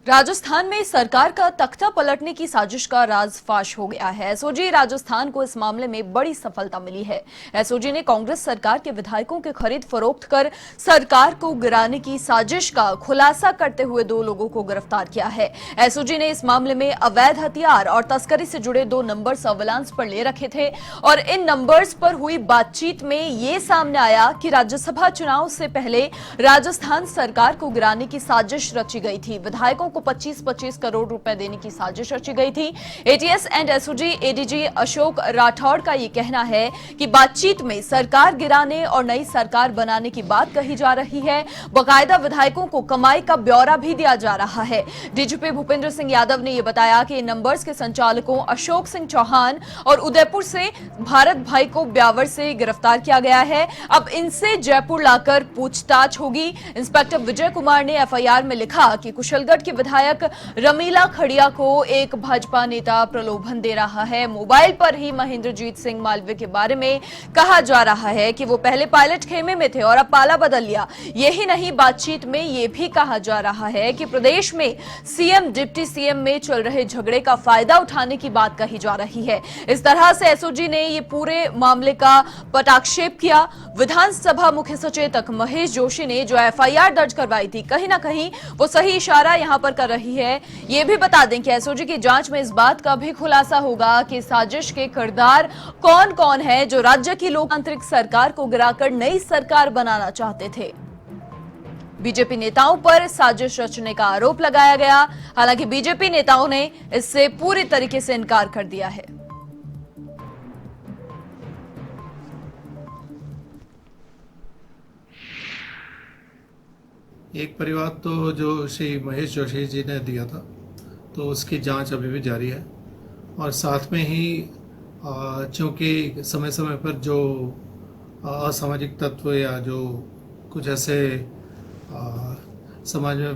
राजस्थान में सरकार का तख्ता पलटने की साजिश का राज फाश हो गया है। एसओजी राजस्थान को इस मामले में बड़ी सफलता मिली है। एसओजी ने कांग्रेस सरकार के विधायकों के खरीद फरोख्त कर सरकार को गिराने की साजिश का खुलासा करते हुए 2 लोगों को गिरफ्तार किया है। एसओजी ने इस मामले में अवैध हथियार और तस्करी से जुड़े 2 नंबर सर्विलांस पर ले रखे थे और इन नंबर्स पर हुई बातचीत में ये सामने आया कि राज्यसभा चुनाव से पहले राजस्थान सरकार को गिराने की साजिश रची गई थी। विधायकों को 25-25 करोड़ रुपए देने की साजिश रची गई थी। ATS and SOG ADG Ashok Rathore का यह कहना है कि बातचीत में सरकार गिराने और नई सरकार बनाने की बात कही जा रही है। बाकायदा विधायकों को कमाई का ब्यौरा भी दिया जा रहा है। डीजीपी भूपेंद्र सिंह यादव ने यह बताया कि इन नंबर्स के संचालकों अशोक सिंह चौहान और उदयपुर से भारत भाई को ब्यावर से गिरफ्तार किया गया है। अब इनसे जयपुर लाकर पूछताछ होगी। इंस्पेक्टर विजय कुमार ने एफआईआर में लिखा कि कुशलगढ़ के विधायक रमीला खड़िया को एक भाजपा नेता प्रलोभन दे रहा है। मोबाइल पर ही महेंद्रजीत सिंह मालवीय के बारे में कहा जा रहा है कि वो पहले पायलट खेमे में थे और अब पाला बदल लिया। यही नहीं, बातचीत में यह भी कहा जा रहा है कि प्रदेश में सीएम डिप्टी सीएम में चल रहे झगड़े का फायदा उठाने की बात कही जा रही है। इस तरह से एसओजी ने ये पूरे मामले का पटाक्षेप किया। विधानसभा मुख्य सचेतक महेश जोशी ने जो एफआईआर दर्ज करवाई थी, कहीं ना कहीं वो सही इशारा यहां पर कर रही है। ये भी बता दें कि एसओजी की जांच में इस बात का भी खुलासा होगा कि साजिश के किरदार कौन कौन है जो राज्य की लोकतांत्रिक सरकार को गिराकर नई सरकार बनाना चाहते थे। बीजेपी नेताओं पर साजिश रचने का आरोप लगाया गया। हालांकि बीजेपी नेताओं ने इससे पूरी तरीके से इनकार कर दिया है। एक परिवार तो जो श्री महेश जोशी जी ने दिया था, तो उसकी जांच अभी भी जारी है और साथ में ही चूँकि समय समय पर जो असामाजिक तत्व या जो कुछ ऐसे समाज में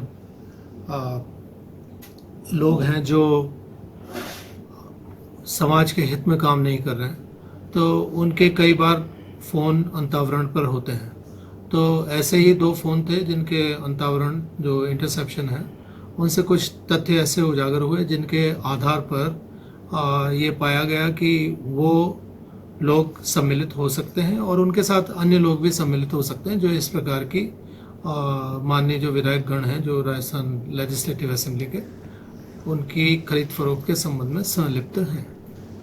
लोग हैं जो समाज के हित में काम नहीं कर रहे हैं, तो उनके कई बार फ़ोन अंतर्वरण पर होते हैं। तो ऐसे ही 2 फ़ोन थे जिनके अंतर्वरण जो इंटरसेप्शन है, उनसे कुछ तथ्य ऐसे उजागर हुए जिनके आधार पर ये पाया गया कि वो लोग सम्मिलित हो सकते हैं और उनके साथ अन्य लोग भी सम्मिलित हो सकते हैं जो इस प्रकार की माननीय जो विधायक गण हैं जो राजस्थान लेजिस्लेटिव असेंबली के, उनकी खरीद फरोख्त के संबंध में संलिप्त हैं।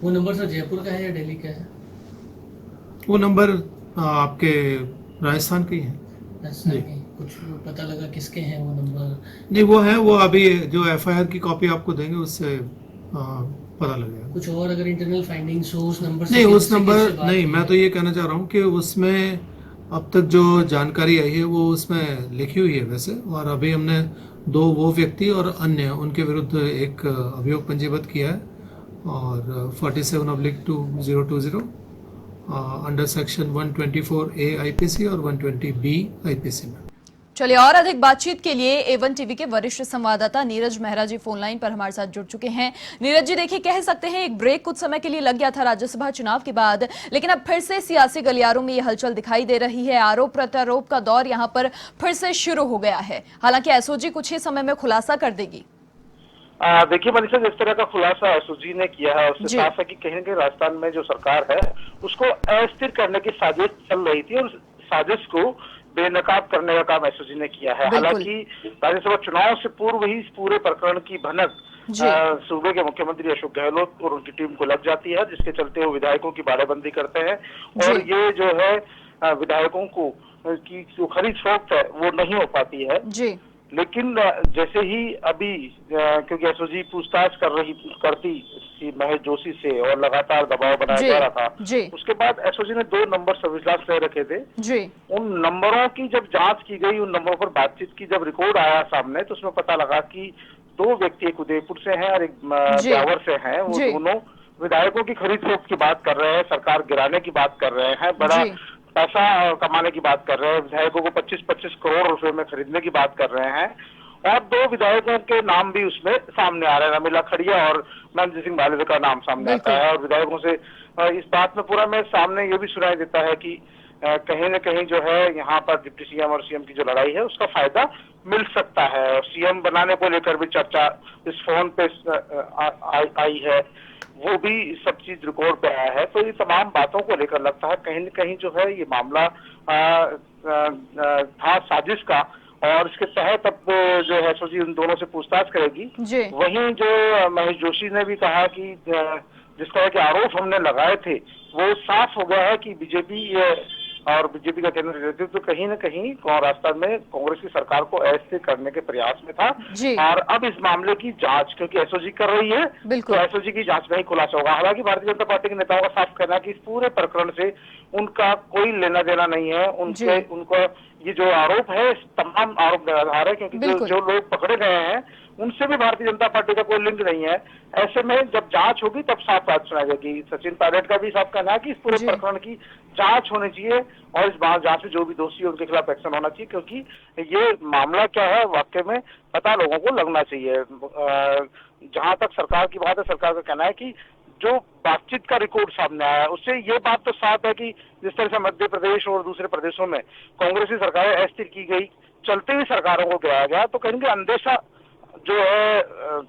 वो नंबर सर जयपुर का है या दिल्ली का है? वो नंबर आपके राजस्थान के ही हैं। कुछ पता लगा किसके हैं वो नंबर? नहीं, वो है, वो अभी जो एफआईआर की कॉपी आपको देंगे उससे पता लगेगा। कुछ और अगर इंटरनल फाइंडिंग्स हो उस नंबर से? नहीं, उस नंबर नहीं, मैं तो ये कहना चाह रहा हूँ कि उसमें अब तक जो जानकारी आई है वो उसमें लिखी हुई है वैसे, और अभी हमने 2 वो व्यक्ति और अन्य उनके विरुद्ध एक अभियोग पंजीबद्ध किया है और 47/2020 अंडर सेक्शन 124A आईपीसी और 120B आईपीसी में। चलिए, और अधिक बातचीत के लिए A1 टीवी के वरिष्ठ संवाददाता नीरज मेहरा जी फोन लाइन पर हमारे साथ जुड़ चुके हैं। नीरज जी, देखिए, कह सकते हैं एक ब्रेक कुछ समय के लिए लग गया था राज्यसभा चुनाव के बाद, लेकिन अब फिर से सियासी गलियारों में ये हलचल दिखाई दे रही है। आरोप प्रत्यारोप का दौर यहाँ पर फिर से शुरू हो गया है। हालांकि एसओजी कुछ ही समय में खुलासा कर देगी। देखिए मनीषा, जिस तरह का खुलासा एसओजी ने किया है उससे साफ है कि कहीं न कहीं राजस्थान में जो सरकार है उसको अस्थिर करने की साजिश चल रही थी और साजिश को बेनकाब करने का काम एसओजी ने किया है। हालांकि राज्यसभा चुनाव से पूर्व ही इस पूरे प्रकरण की भनक सूबे के मुख्यमंत्री अशोक गहलोत और उनकी टीम को लग जाती है, जिसके चलते वो विधायकों की बाड़ेबंदी करते हैं और ये जो है विधायकों को की जो खरीद फरोख्त है वो नहीं हो पाती है। लेकिन जैसे ही अभी क्योंकि एसओजी पूछताछ करती महेश जोशी से और लगातार दबाव बनाया जा रहा था, उसके बाद एसओजी ने 2 नंबर सर्विलांस ले रखे थे। उन नंबरों की जब जांच की गई, उन नंबरों पर बातचीत की जब रिकॉर्ड आया सामने, तो उसमें पता लगा कि 2 व्यक्ति, एक उदयपुर से हैं और एक ब्यावर से हैं, वो दोनों विधायकों की खरीद फरोख्त की बात कर रहे हैं, सरकार गिराने की बात कर रहे हैं, बड़ा पैसा कमाने की बात कर रहे हैं, विधायकों को 25-25 करोड़ रुपए में खरीदने की बात कर रहे हैं और 2 विधायकों के नाम भी उसमें सामने आ रहे हैं, रमीला खड़िया और महेंद्रजीत सिंह मालवीय का नाम सामने आता है। और विधायकों से इस बात में पूरा में सामने ये भी सुनाई देता है कि कहीं न कहीं जो है यहाँ पर डिप्टी सीएम और सीएम की जो लड़ाई है उसका फायदा मिल सकता है। और सीएम बनाने को लेकर भी चर्चा इस फोन पे आई है, वो भी सब चीज रिकॉर्ड पे आया है। तो ये तमाम बातों को लेकर लगता है कहीं न कहीं जो है ये मामला था साजिश का, और इसके तहत अब जो है एसओजी उन दोनों से पूछताछ करेगी। वहीं जो महेश जोशी ने भी कहा कि जिस तरह के आरोप हमने लगाए थे वो साफ हो गया है कि बीजेपी और बीजेपी का केंद्र नेतृत्व तो कहीं न कहीं राजस्थान में कांग्रेस की सरकार को अस्थिर करने के प्रयास में था। और अब इस मामले की जांच क्योंकि एसओजी कर रही है, तो एसओजी की जांच में ही खुलासा होगा। हालांकि भारतीय जनता पार्टी के नेताओं का साफ कहना है कि इस पूरे प्रकरण से उनका कोई लेना देना नहीं है। उनको ये जो आरोप है तमाम आरोप निराधार है, क्योंकि जो लोग पकड़े गए हैं उनसे भी भारतीय जनता पार्टी का कोई लिंक नहीं है। ऐसे में जब जांच होगी तब साफ बात सुनाई जाएगी। सचिन पायलट का भी साफ कहना है कि इस पूरे प्रकरण की जांच होनी चाहिए और इस जांच में जो भी दोषी है उनके खिलाफ एक्शन होना चाहिए, क्योंकि ये मामला क्या है वाकई में पता लोगों को लगना चाहिए। जहां तक सरकार की बात है, सरकार का कहना है कि जो बातचीत का रिकॉर्ड सामने आया है उससे ये बात तो साफ है कि जिस तरह से मध्य प्रदेश और दूसरे प्रदेशों में कांग्रेस की सरकारें अस्थिर की गई, चलते हुए सरकारों को गिराया गया, तो कहीं ना अंदेशा जो है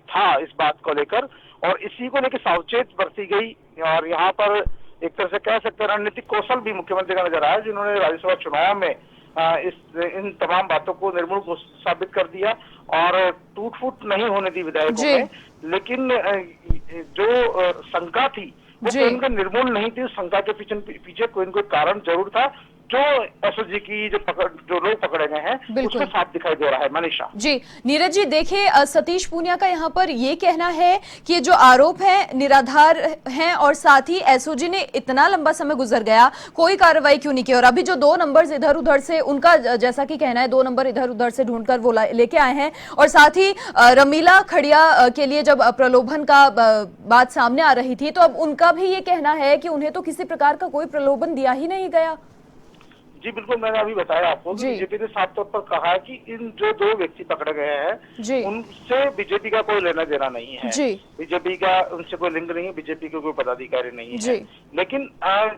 था इस बात को लेकर, और इसी को लेकर सावचेत बरती गई। और यहाँ पर एक तरह से कह सकते हैं रणनीतिक कौशल भी मुख्यमंत्री का नजर आया, जिन्होंने राज्यसभा चुनाव में इन तमाम बातों को निर्मूल साबित कर दिया और टूट फूट नहीं होने दी विधायकों में। लेकिन जो शंका थी वो कोई निर्मूल नहीं थी, उस शंका के पीछे कोई न कोई कारण जरूर था जो एसओजी की जो लोग पकड़े गए हैं उसमें साफ दिखाई दे रहा है। मनीषा जी, नीरज जी देखिए, सतीश पूनिया का यहाँ पर ये कहना है कि ये जो आरोप है निराधार हैं और साथ ही एसओजी ने इतना लंबा समय गुजर गया, कोई कार्रवाई क्यों नहीं की। और अभी जो 2 नंबर्स इधर उधर से उनका जैसा कि कहना है 2 नंबर इधर उधर से ढूंढकर वो लेके आए हैं, और साथ ही रमीला खड़िया के लिए जब प्रलोभन का बात सामने आ रही थी तो अब उनका भी ये कहना है कि उन्हें तो किसी प्रकार का कोई प्रलोभन दिया ही नहीं गया। जी बिल्कुल, मैंने अभी बताया आपको कि बीजेपी ने साफ तौर पर कहा है कि इन जो 2 व्यक्ति पकड़े गए हैं उनसे बीजेपी का कोई लेना देना नहीं है, बीजेपी का उनसे कोई लिंक नहीं है, बीजेपी के कोई पदाधिकारी नहीं है। लेकिन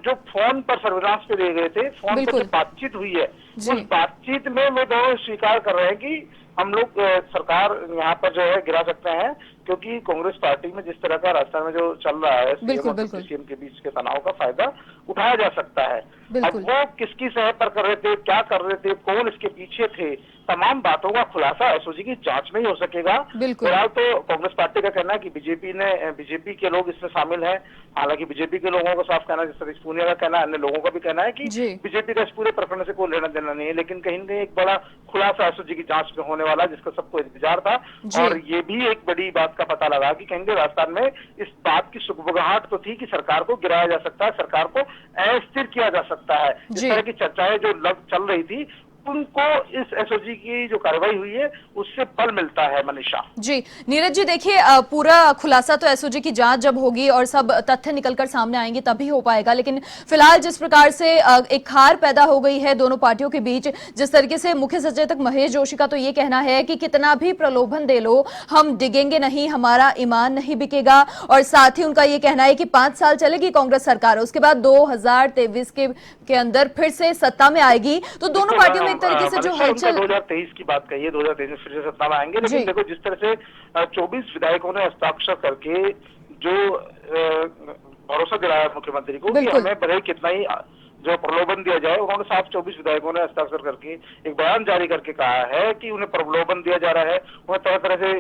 जो फोन पर सर्विलांस पे लिए गए थे, फोन पर जो बातचीत हुई है उस बातचीत में वो दोनों स्वीकार कर रहे हैं कि हम लोग सरकार यहाँ पर जो है गिरा सकते हैं, क्योंकि कांग्रेस पार्टी में जिस तरह का राजस्थान में जो चल रहा है सीएम के बीच के तनाव का फायदा उठाया जा सकता है। अब वो किसकी सहायता पर कर रहे थे, क्या कर रहे थे, कौन इसके पीछे थे, तमाम बातों का खुलासा एसओजी की जांच में ही हो सकेगा। फिलहाल तो कांग्रेस पार्टी का कहना है कि बीजेपी के लोग इसमें शामिल हैं। हालांकि बीजेपी के लोगों का साफ कहना है, सतीश पूनिया का कहना है, अन्य लोगों का भी कहना है कि बीजेपी का इस पूरे प्रकरण से कोई लेना देना नहीं है। लेकिन कहीं न कहीं एक बड़ा खुलासा एसओजी की जांच में होने वाला, जिसका सबको इंतजार था। और ये भी एक बड़ी बात का पता लगा कि कहीं राजस्थान में इस बात की सुगबुगाहट तो थी कि सरकार को गिराया जा सकता है, सरकार को अस्थिर किया जा सकता है। इस तरह की चर्चाएं जो चल रही थी उनको इस एसओजी की जो कार्रवाई हुई है उससे बल मिलता है। मनीषा जी, नीरज जी देखिए, पूरा खुलासा तो एसओजी की जांच जब होगी और सब तथ्य निकलकर सामने आएंगे तभी हो पाएगा। लेकिन फिलहाल जिस प्रकार से एक खार पैदा हो गई है दोनों पार्टियों के बीच, जिस तरीके से मुख्य सचेतक महेश जोशी का तो ये कहना है कि कितना भी प्रलोभन दे लो हम डिगेंगे नहीं, हमारा ईमान नहीं बिकेगा। और साथ ही उनका ये कहना है कि 5 साल चलेगी कांग्रेस सरकार, उसके बाद 2023 के अंदर फिर से सत्ता में आएगी। तो दोनं पार्टियों एक तरीके से जो हलचल 2023 की बात कही है, 2023 में फिर से सत्ता में आएंगे। लेकिन देखो जिस तरह से 24 विधायकों ने हस्ताक्षर करके जो भरोसा दिलाया मुख्यमंत्री को कि हमें भले कितना ही जो प्रलोभन दिया जाए, उन्होंने साफ 24 विधायकों ने हस्ताक्षर करके एक बयान जारी करके कहा है कि उन्हें प्रलोभन दिया जा रहा है, उन्हें तरह तरह से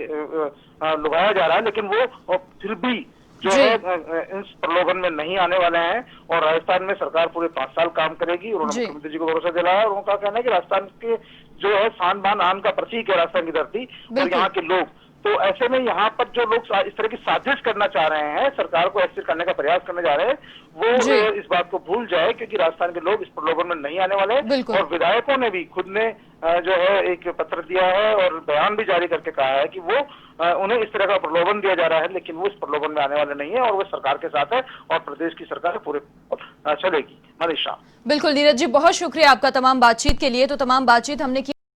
लुभाया जा रहा है, लेकिन वो फिर भी जो है इस प्रलोभन में नहीं आने वाले हैं। और राजस्थान में सरकार पूरे 5 साल काम करेगी। उन्होंने मुख्यमंत्री जी को भरोसा दिलाया और उनका कहना है कि राजस्थान के जो है शान बान आन का प्रतीक है राजस्थान की धरती और यहाँ के लोग। तो ऐसे में यहाँ पर जो लोग इस तरह की साजिश करना चाह रहे हैं, सरकार को अस्थिर करने का प्रयास करने जा रहे हैं, वो इस बात को भूल जाए, क्योंकि राजस्थान के लोग इस प्रलोभन में नहीं आने वाले। और विधायकों ने भी खुद ने जो है एक पत्र दिया है और बयान भी जारी करके कहा है कि वो उन्हें इस तरह का प्रलोभन दिया जा रहा है, लेकिन वो इस प्रलोभन में आने वाले नहीं है और वो सरकार के साथ है और प्रदेश की सरकार पूरे चलेगी। मनीषा बिल्कुल नीरज जी, बहुत शुक्रिया आपका तमाम बातचीत के लिए। तो तमाम बातचीत हमने की